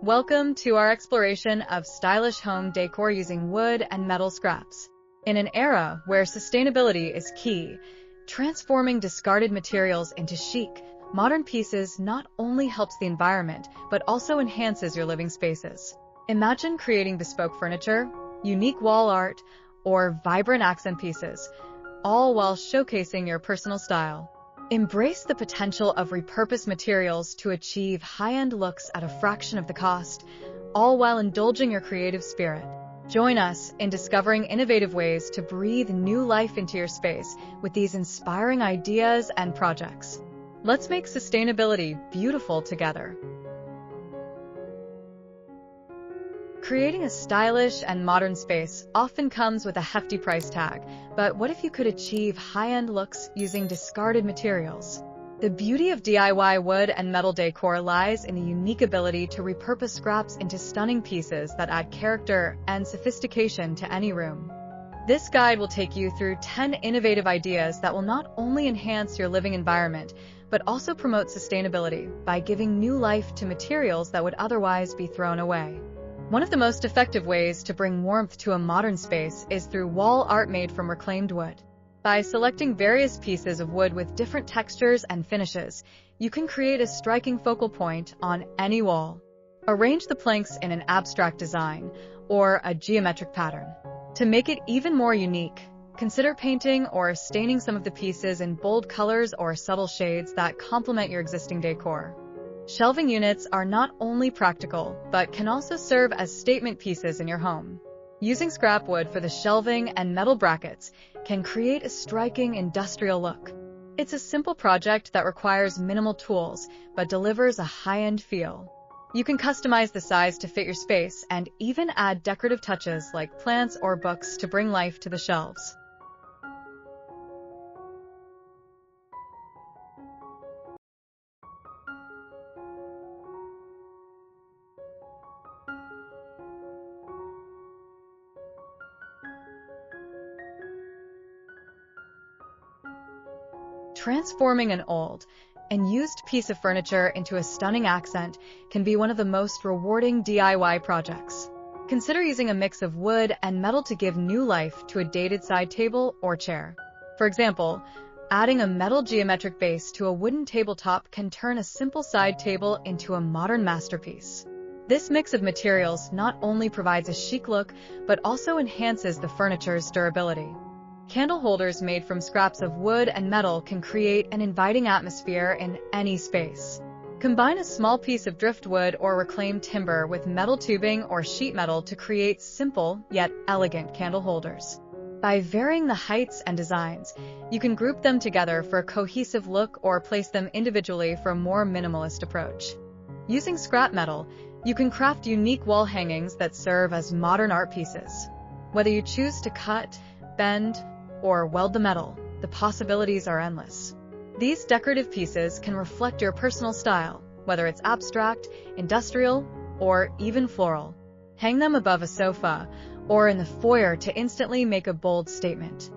Welcome to our exploration of stylish home decor using wood and metal scraps. In an era where sustainability is key, transforming discarded materials into chic, modern pieces not only helps the environment, but also enhances your living spaces. Imagine creating bespoke furniture, unique wall art, or vibrant accent pieces, all while showcasing your personal style. Embrace the potential of repurposed materials to achieve high-end looks at a fraction of the cost, all while indulging your creative spirit. Join us in discovering innovative ways to breathe new life into your space with these inspiring ideas and projects. Let's make sustainability beautiful together. Creating a stylish and modern space often comes with a hefty price tag, but what if you could achieve high-end looks using discarded materials? The beauty of DIY wood and metal decor lies in the unique ability to repurpose scraps into stunning pieces that add character and sophistication to any room. This guide will take you through 10 innovative ideas that will not only enhance your living environment, but also promote sustainability by giving new life to materials that would otherwise be thrown away. One of the most effective ways to bring warmth to a modern space is through wall art made from reclaimed wood. By selecting various pieces of wood with different textures and finishes, you can create a striking focal point on any wall. Arrange the planks in an abstract design or a geometric pattern. To make it even more unique, consider painting or staining some of the pieces in bold colors or subtle shades that complement your existing decor. Shelving units are not only practical, but can also serve as statement pieces in your home. Using scrap wood for the shelving and metal brackets can create a striking industrial look. It's a simple project that requires minimal tools, but delivers a high-end feel. You can customize the size to fit your space and even add decorative touches like plants or books to bring life to the shelves. Transforming an old and used piece of furniture into a stunning accent can be one of the most rewarding DIY projects. Consider using a mix of wood and metal to give new life to a dated side table or chair. For example, adding a metal geometric base to a wooden tabletop can turn a simple side table into a modern masterpiece. This mix of materials not only provides a chic look, but also enhances the furniture's durability. Candle holders made from scraps of wood and metal can create an inviting atmosphere in any space. Combine a small piece of driftwood or reclaimed timber with metal tubing or sheet metal to create simple yet elegant candle holders. By varying the heights and designs, you can group them together for a cohesive look or place them individually for a more minimalist approach. Using scrap metal, you can craft unique wall hangings that serve as modern art pieces. Whether you choose to cut, bend, or weld the metal, the possibilities are endless. These decorative pieces can reflect your personal style, whether it's abstract, industrial, or even floral. Hang them above a sofa or in the foyer to instantly make a bold statement.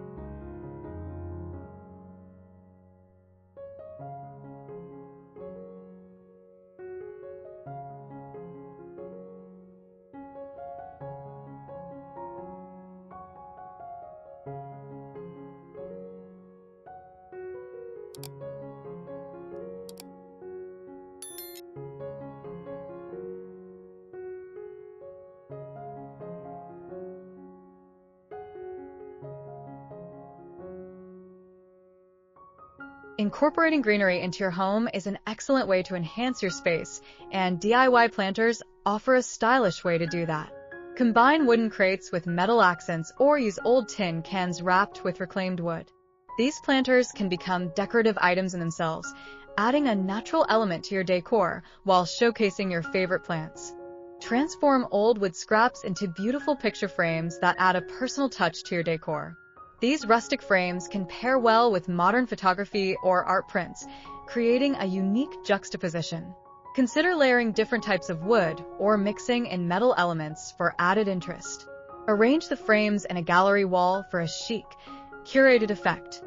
Incorporating greenery into your home is an excellent way to enhance your space, and DIY planters offer a stylish way to do that. Combine wooden crates with metal accents or use old tin cans wrapped with reclaimed wood. These planters can become decorative items in themselves, adding a natural element to your decor while showcasing your favorite plants. Transform old wood scraps into beautiful picture frames that add a personal touch to your decor. These rustic frames can pair well with modern photography or art prints, creating a unique juxtaposition. Consider layering different types of wood or mixing in metal elements for added interest. Arrange the frames in a gallery wall for a chic, curated effect.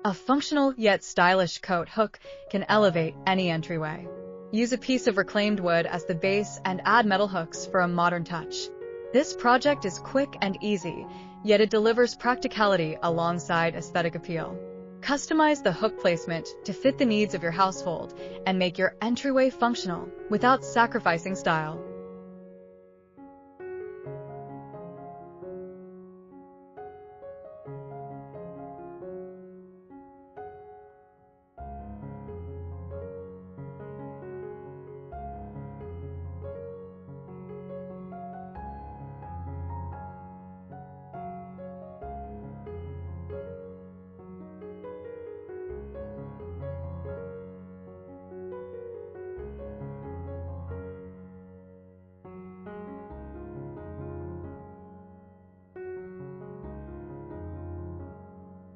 A functional yet stylish coat hook can elevate any entryway. Use a piece of reclaimed wood as the base and add metal hooks for a modern touch. This project is quick and easy, yet it delivers practicality alongside aesthetic appeal. Customize the hook placement to fit the needs of your household and make your entryway functional without sacrificing style.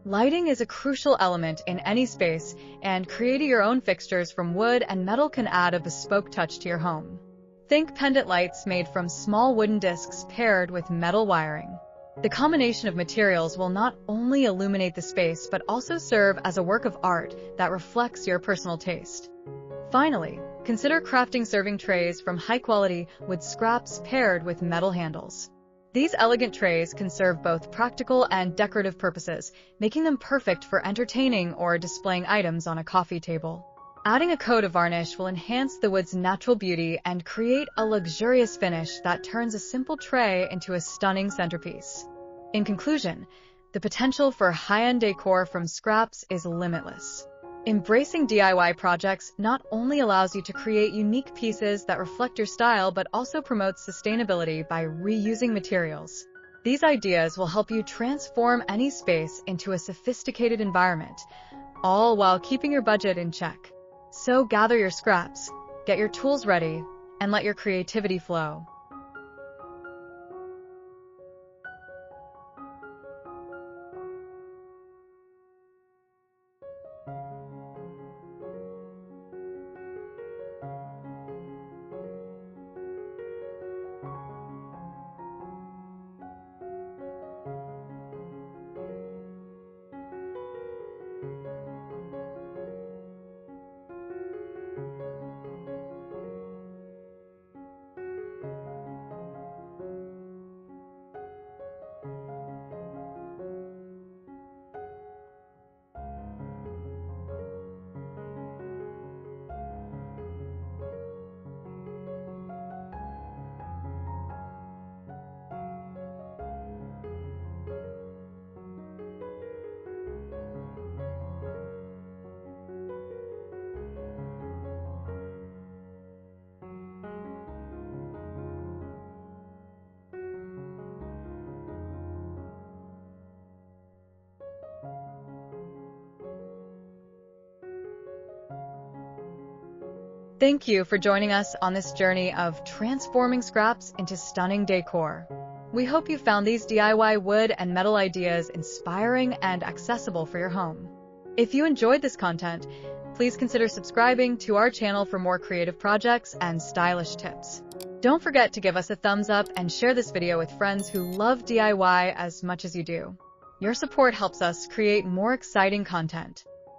Lighting is a crucial element in any space, and creating your own fixtures from wood and metal can add a bespoke touch to your home. Think pendant lights made from small wooden discs paired with metal wiring. The combination of materials will not only illuminate the space but also serve as a work of art that reflects your personal taste. Finally, consider crafting serving trays from high-quality wood scraps paired with metal handles. These elegant trays can serve both practical and decorative purposes, making them perfect for entertaining or displaying items on a coffee table. Adding a coat of varnish will enhance the wood's natural beauty and create a luxurious finish that turns a simple tray into a stunning centerpiece. In conclusion, the potential for high-end decor from scraps is limitless. Embracing DIY projects not only allows you to create unique pieces that reflect your style, but also promotes sustainability by reusing materials. These ideas will help you transform any space into a sophisticated environment, all while keeping your budget in check. So gather your scraps, get your tools ready, and let your creativity flow. Thank you for joining us on this journey of transforming scraps into stunning decor. We hope you found these DIY wood and metal ideas inspiring and accessible for your home. If you enjoyed this content, please consider subscribing to our channel for more creative projects and stylish tips. Don't forget to give us a thumbs up and share this video with friends who love DIY as much as you do. Your support helps us create more exciting content.